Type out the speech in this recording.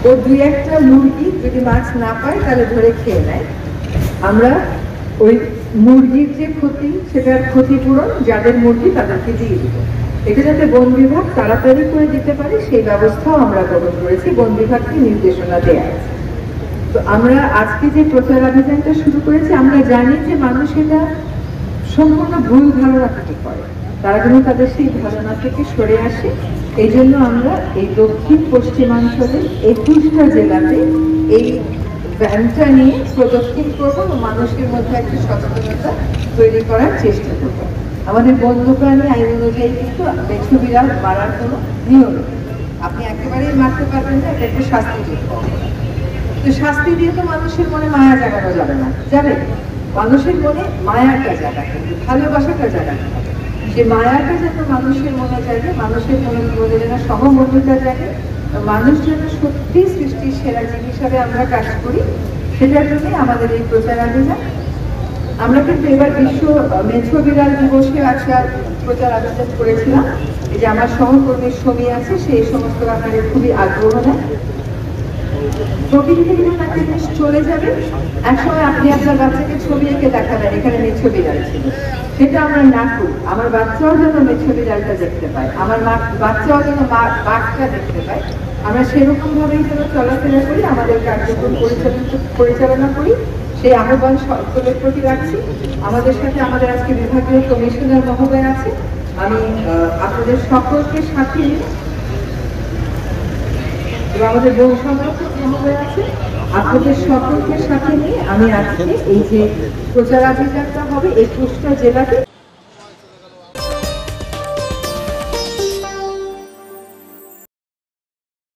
ও দুই একটা মুরগি যদি মাছ না পায় তাহলে ধরে খেয়ে নেয়। আমরা ওই মুরগির যে ক্ষতি, সেটার ক্ষতিপূরণ যাদের মুরগি তাদেরকে দিয়ে দিব। এটা যাতে বন বিভাগ তাড়াতাড়ি করে দিতে পারে সেই ব্যবস্থাও আমরা গ্রহণ করেছি, বন বিভাগকে নির্দেশনা দেওয়া আছে। তো আমরা আজকে যে প্রচার অভিযানটা শুরু করেছি, আমরা জানি যে মানুষ এটা সম্পূর্ণ ভুল ধারণা থেকে করে, তারা কিন্তু তাদের সেই ধারণা থেকে সরে আসে। এই জন্য আমরা এই দক্ষিণ পশ্চিমাঞ্চলের 21টা জেলাতে এই ভ্যানটা নিয়ে প্রদক্ষিণ করবো এবং মানুষের মধ্যে একটা সচেতনতা তৈরি করার চেষ্টা করবো। আমাদের বন্যপ্রাণী আইন অনুযায়ী কিন্তু মেছো বিড়াল মারার কোনো নিয়ম নেই, আপনি একেবারেই মারতে পারবেন না, এটা একটা শাস্তিযোগ্য। তো শাস্তি দিয়ে তো মানুষের মনে মায়া জাগানো যাবে না, যাবে? মানুষের মনে মায়াটা জাগাতে হবে, ভালোবাসাটা জাগাতে হবে। সে মায়াটা যেন মানুষের মনে জাগে, মানুষের মনে যেন সহমর্মিতা জাগে, মানুষ যেন সত্যি সৃষ্টির সেরা জীব হিসাবে আমরা কাজ করি, সেটার জন্য আমাদের এই প্রচার অভিযান। আমরা কিন্তু এবার বিশ্ব মেছো বিড়াল দিবসে আজকাল প্রচার অভিযান করেছিলাম। এই যে আমার সহকর্মী ছবি আছে, সেই সমস্ত ব্যাপারে খুবই আগ্রহ নেয়। প্রকৃতি থেকে যখন একটা জিনিস চলে যাবে, একসময় আপনি আপনার বাচ্চাকে ছবি এঁকে দেখাবেন এখানে মেছো বিড়াল ছিল, সেটা আমরা না করি। আমার বাচ্চাও যেন মেছো বিড়ালটা দেখতে পায়, আমার বাচ্চাও যেন বাঘটা দেখতে পায়। আমরা সেরকম ভাবেই যেন চলাফেরা করি, আমাদের কার্যক্রম পরিচালনা করি, সেই আহ্বান সকলের প্রতি রাখছি। আমাদের সাথে আমাদের আজকে বিভাগীয় কমিশনার মহোদয় আছে, আমি আপনাদের সকলকে সাথে নিয়ে, এবং আমাদের বন সংরক্ষক মহোদয় আছে, আপনাদের সকলকে সাথে নিয়ে আমি আজকে এই যে প্রচার অভিযানটা হবে 21টা জেলাতে